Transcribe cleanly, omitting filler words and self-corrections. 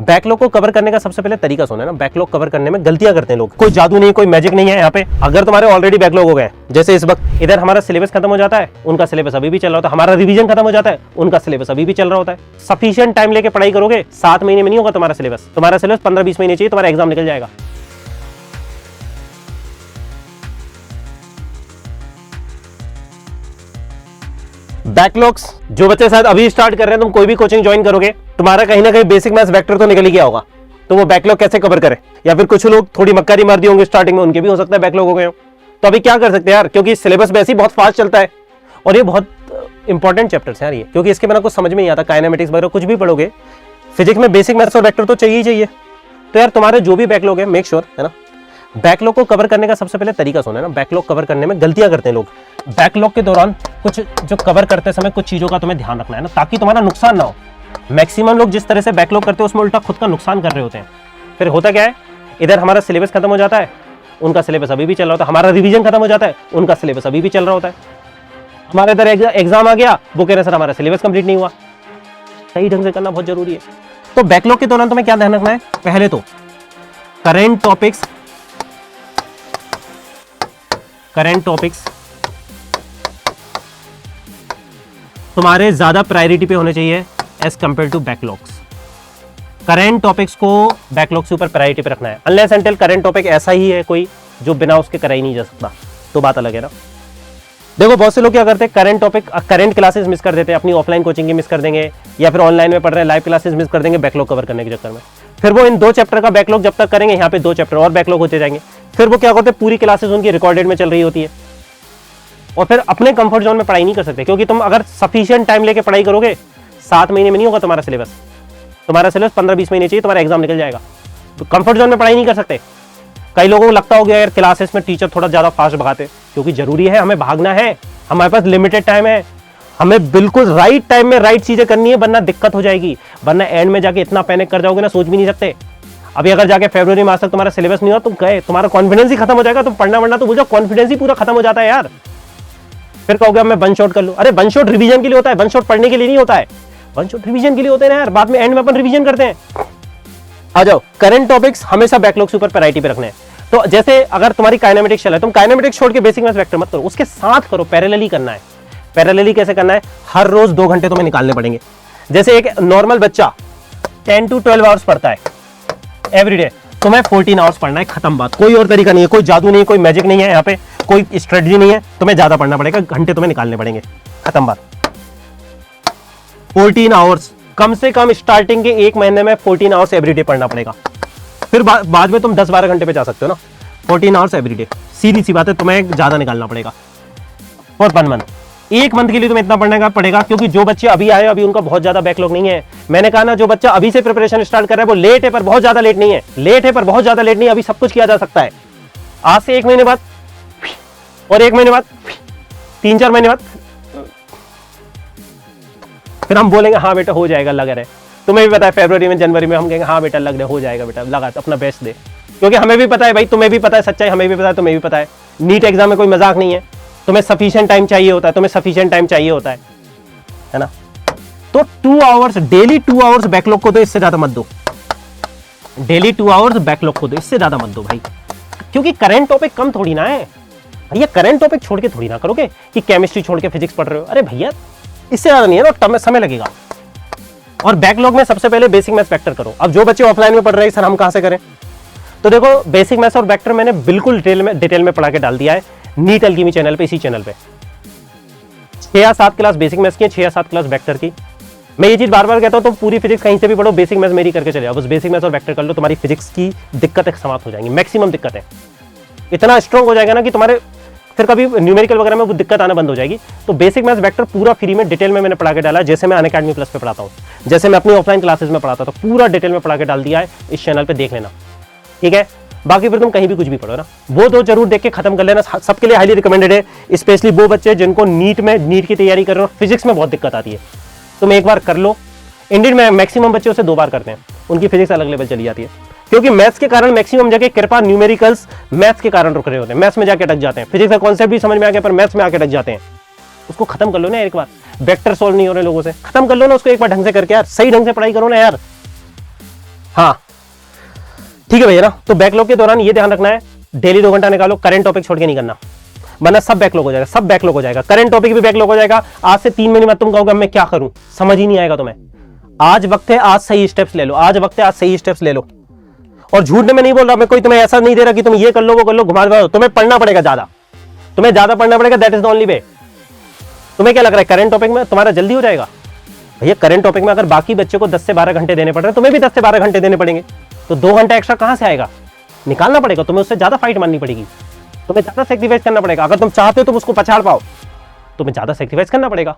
Backlog को cover करने का सबसे पहले तरीका सुना है ना। बैकलॉग कवर करने में गलतियां करते हैं लोग। कोई जादू नहीं, कोई मैजिक नहीं है यहाँ पे। अगर तुम्हारे ऑलरेडी बैकलॉग हो गए, जैसे इस वक्त इधर हमारा सिलेबस खत्म हो जाता है, उनका सिलेबस अभी भी चल रहा होता है, हमारा रिवीजन खत्म हो जाता है, उनका सिलेबस अभी भी चल रहा होता है। सफिशिएंट टाइम लेके पढ़ाई करोगे, 7 महीने में नहीं होगा तुम्हारा सिलेबस। तुम्हारा सिलेबस 15-20 महीने चाहिए, तुम्हारा एग्जाम निकल जाएगा। बैकलॉग्स जो बच्चे शायद अभी स्टार्ट कर रहे हैं, तुम कोई भी कोचिंग ज्वाइन करोगे, तुम्हारा कहीं ना कहीं बेसिक मैथ्स वेक्टर तो निकल ही गया होगा। तो वो बैकलॉग कैसे कवर करे, या फिर कुछ लोग थोड़ी मक्कारी मार दिए होंगे स्टार्टिंग में, उनके भी हो सकता है बैकलॉग हो गए हो। तो अभी क्या कर सकते हैं यार, क्योंकि सिलेबस वैसे ही बहुत फास्ट चलता है और ये बहुत इंपॉर्टेंट चैप्टर्स हैं यार ये, क्योंकि इसके बिना कुछ समझ में नहीं आता। काइनेमेटिक्स वगैरह कुछ भी पढ़ोगे, फिजिक्स में बेसिक मैथ्स और वेक्टर तो चाहिए ही चाहिए। तो यार तुम्हारे जो भी बैकलॉग है, मेक श्योर है ना, बैकलॉग को कवर करने का सबसे पहले तरीका सुना है ना। बैकलॉग कवर करने में गलतियां करते हैं लोग। बैकलॉग के दौरान कुछ जो कवर करते समय कुछ चीजों का तुम्हें ध्यान रखना है ना, ताकि तुम्हारा नुकसान ना हो। मैक्सिमम लोग जिस तरह से बैकलॉग करते हैं उसमें उल्टा खुद का नुकसान कर रहे होते हैं। फिर होता क्या है, इधर हमारा सिलेबस खत्म हो जाता है, उनका सिलेबस अभी भी चल रहा होता है, हमारा रिवीजन खत्म हो जाता है, उनका सिलेबस अभी भी चल रहा होता है। हमारे इधर एग्जाम आ गया, वो कह रहे सर हमारा सिलेबस कंप्लीट नहीं हुआ। सही ढंग से करना बहुत जरूरी है। तो बैकलॉग के दौरान तुम्हें क्या ध्यान रखना है, पहले तो करंट टॉपिक्स तुम्हारे ज्यादा प्रायोरिटी पे होने चाहिए as compared to backlogs. Current topics को बैकलॉग से ऊपर प्रायोरिटी पे रखना है। अनलेस एंटिल करंट टॉपिक ऐसा ही है कोई जो बिना उसके करा ही नहीं जा सकता, तो बात अलग है ना। देखो बहुत से लोग क्या करते हैं, करंट क्लासेस मिस कर देते हैं, अपनी ऑफलाइन कोचिंग की मिस कर देंगे, या फिर ऑनलाइन में पढ़ रहे हैं लाइव क्लासेस मिस कर देंगे बैकलॉग कवर करने के चक्कर में। फिर वो इन 2 चैप्टर का बैकलॉग जब तक करेंगे, यहाँ पे 2 चैप्टर और बैकलॉग होते जाएंगे। फिर वो क्या करते हैं, पूरी क्लासेस उनकी रिकॉर्डेड में चल रही होती है, और फिर अपने कंफर्ट जोन में पढ़ाई नहीं कर सकते। क्योंकि तुम अगर सफिशिएंट टाइम लेके पढ़ाई करोगे, 7 महीने में नहीं होगा तुम्हारा सिलेबस। तुम्हारा सिलेबस 15-20 महीने चाहिए, तुम्हारा एग्जाम निकल जाएगा। तो कंफर्ट जोन में पढ़ाई नहीं कर सकते। कई लोगों को लगता होगा यार क्लासेस में टीचर थोड़ा ज्यादा फास्ट भगाते, क्योंकि जरूरी है, हमें भागना है, हमारे पास लिमिटेड टाइम है, हमें बिल्कुल राइट टाइम में राइट चीजें करनी है, वरना दिक्कत हो जाएगी। वरना एंड में जाके इतना पैनिक कर जाओगे ना, सोच भी नहीं सकते। अभी अगर जाके फरवरी मार्च तक तुम्हारा सिलेबस नहीं हुआ, तुम गए, तुम्हारा कॉन्फिडेंस ही खत्म हो जाएगा। तुम पढ़ना वरना तो बुझो, कॉन्फिडेंस ही पूरा खत्म हो जाता है यार। फिर कहोगे मैं वन शॉट कर लूं। अरे वन शॉट रिवीजन के लिए होता है, वन शॉट पढ़ने के लिए नहीं होता है। वन शॉट रिवीजन के लिए होते हैं यार, बाद में एंड में अपन रिवीजन करते हैं। आ जाओ, करंट टॉपिक्स हमेशा बैकलॉग से ऊपर प्रायोरिटी पे रखने हैं। तो जैसे अगर तुम्हारी काइनेमेटिक्स चल है, तुम काइनेमेटिक्स छोड़ के बेसिक मैथ्स वेक्टर मत करो, उसके साथ करो, पैरेलली करना है। पैरेलली कैसे करना है, हर रोज 2 घंटे तुम्हें निकालने पड़ेंगे। जैसे एक नॉर्मल बच्चा 10 to 12 आवर्स पढ़ता है एवरीडे, तुम्हें 14 आवर्स पढ़ना है, खत्म बात। कोई और तरीका नहीं है, कोई जादू नहीं है, कोई मैजिक नहीं है, यहाँ पे कोई स्ट्रेटजी नहीं है। तुम्हें ज्यादा पढ़ना पड़ेगा, घंटे तुम्हें निकालने पड़ेंगे, खत्म बात। 14 आवर्स कम से कम स्टार्टिंग के 1 महीने में 14 आवर्स एवरीडे पढ़ना पड़ेगा। फिर बाद में तुम 10-12 घंटे पे जा सकते हो ना। 14 आवर्स एवरीडे, सीधी सी बात है, तुम्हें ज्यादा निकालना पड़ेगा। और 1 मंथ, 1 मंथ के लिए तुम्हें इतना पढ़ने का पड़ेगा, क्योंकि जो बच्चे अभी आए, अभी उनका बहुत ज्यादा बैकलॉग नहीं है। मैंने कहा ना, जो बच्चा अभी से प्रिपरेशन स्टार्ट कर रहा है वो लेट है, पर बहुत ज्यादा लेट नहीं है। लेट है पर बहुत ज्यादा लेट नहीं है, अभी सब कुछ किया जा सकता है। आज से 1 महीने बाद, और 1 महीने बाद, 3-4 महीने बाद फिर हम बोलेंगे हाँ बेटा हो जाएगा, लग रहा है। तुम्हें भी पता है फरवरी में, जनवरी में हम कहेंगे हाँ बेटा लग रहा है, हो जाएगा बेटा, लगा अपना बेस्ट दे। क्योंकि हमें भी पता है भाई, तुम्हें भी पता है सच्चाई, हमें भी पता है, तुम्हें भी पता है नीट एग्जाम में कोई मजाक नहीं है। तुम्हें सफिशिएंट टाइम चाहिए होता है, तुम्हें सफिशिएंट टाइम चाहिए होता है ना। तो 2 आवर्स डेली, 2 आवर्स बैकलॉग को दो, इससे ज्यादा मत दो। डेली 2 आवर्स बैकलॉग को दो, इससे ज्यादा मत दो भाई। क्योंकि करंट टॉपिक कम थोड़ी ना है भैया, करंट टॉपिक छोड़ के थोड़ी ना करोगे कि केमिस्ट्री छोड़ के फिजिक्स पढ़ रहे हो। अरे भैया इससे ज्यादा नहीं है ना, समय लगेगा। और बैकलॉग में सबसे पहले बेसिक मैथ्स वेक्टर करो। अब जो बच्चे ऑफलाइन में पढ़ रहे हैं सर हम कहां से करें, तो देखो बेसिक मैथ्स और वेक्टर मैंने बिल्कुल डिटेल में पढ़ा के डाल दिया है नीट अल्केमी चैनल पे, इसी चैनल पे 6 या 7 क्लास बेसिक मैथ्स की, 6 या 7 क्लास वेक्टर की। मैं ये चीज बार बार कहता हूं, तुम पूरी फिजिक्स कहीं से भी पढ़ो, बेसिक मैथ्स मेरी करके चले जाओ, बस बेसिक मैथ्स और वेक्टर कर लो, तुम्हारी फिजिक्स की दिक्कतें समाप्त हो जाएंगी। मैक्सिमम दिक्कतें इतना स्ट्रॉन्ग हो जाएगा ना कि तुम्हारे फिर कभी न्यूमेरिकल वगैरह में वो दिक्कत आना बंद हो जाएगी। तो बेसिक मैथ्स वेक्टर पूरा फ्री में डिटेल में मैंने पढ़ा के डाला, जैसे मैं अनअकैडमी प्लस पे पढ़ाता हूँ, जैसे मैं अपनी ऑफलाइन क्लासेस में पढ़ाता था, पूरा डिटेल में पढ़ा के डाल दिया है। इस चैनल पे देख लेना, ठीक है। बाकी फिर तुम कहीं भी कुछ भी पढ़ो ना, वो 2 जरूर देख के खत्म कर लेना, सबके लिए हाईली रिकमेंडेड है। स्पेशली वो बच्चे जिनको नीट की तैयारी कर रहे हो, फिजिक्स में बहुत दिक्कत आती है, तुम एक बार कर लो। इंडियन में मैक्सिमम बच्चे उसे 2 बार करते हैं, उनकी फिजिक्स अलग लेवल चली जाती है। क्योंकि मैथ्स के कारण मैक्सिमम जगह कृपा न्यूमेरिकल्स मैथ्स के कारण रुक रहे होते हैं, मैथ्स में जाके अटक जाते हैं। फिजिक्स का कॉन्सेप्ट भी समझ में आ गया पर मैथ्स में आके अटक जाते हैं। उसको खत्म कर लो ना एक बार। वेक्टर सॉल्व नहीं हो रहे लोगों से, खत्म कर लो ना उसको एक बार ढंग से करके यार, सही ढंग से पढ़ाई करो ना यार। हाँ ठीक है भैया ना। तो बैकलॉग के दौरान ये ध्यान रखना है, डेली 2 घंटा निकालो, करंट टॉपिक छोड़ के नहीं करना, वरना सब बैकलॉग हो जाएगा, सब बैकलॉग हो जाएगा। करंट टॉपिक भी बैकलॉग हो जाएगा। आज से 3 महीने बाद तुम कहोगे मैं क्या करूं, समझ ही नहीं आएगा तुम्हें। आज वक्त है, आज सही स्टेप्स ले लो, आज वक्त है, आज सही स्टेप्स ले लो। और झूठने में नहीं बोल रहा मैं, कोई तुम्हें ऐसा नहीं दे रहा कि तुम ये कर लो वो कर लो, घुमा दो। तुम्हें पढ़ना पड़ेगा ज्यादा, तुम्हें ज्यादा पढ़ना पड़ेगा, that is the only way. तुम्हें क्या लग रहा है करंट टॉपिक में तुम्हारा जल्दी हो जाएगा? भैया करंट टॉपिक में अगर बाकी बच्चे को 10 से 12 घंटे देने पड़ रहे हैं, तुम्हें भी 10 से 12 घंटे देने पड़ेंगे, तो 2 घंटा एक्स्ट्रा कहां से आएगा? निकालना पड़ेगा, तुम्हें उससे ज्यादा फाइट मारनी पड़ेगी, तुम्हें ज्यादा सेक्रीफाइस करना पड़ेगा। अगर तुम चाहते हो तुम उसको पछाड़ पाओ, तुम्हें ज्यादा सेक्रीफाइस करना पड़ेगा।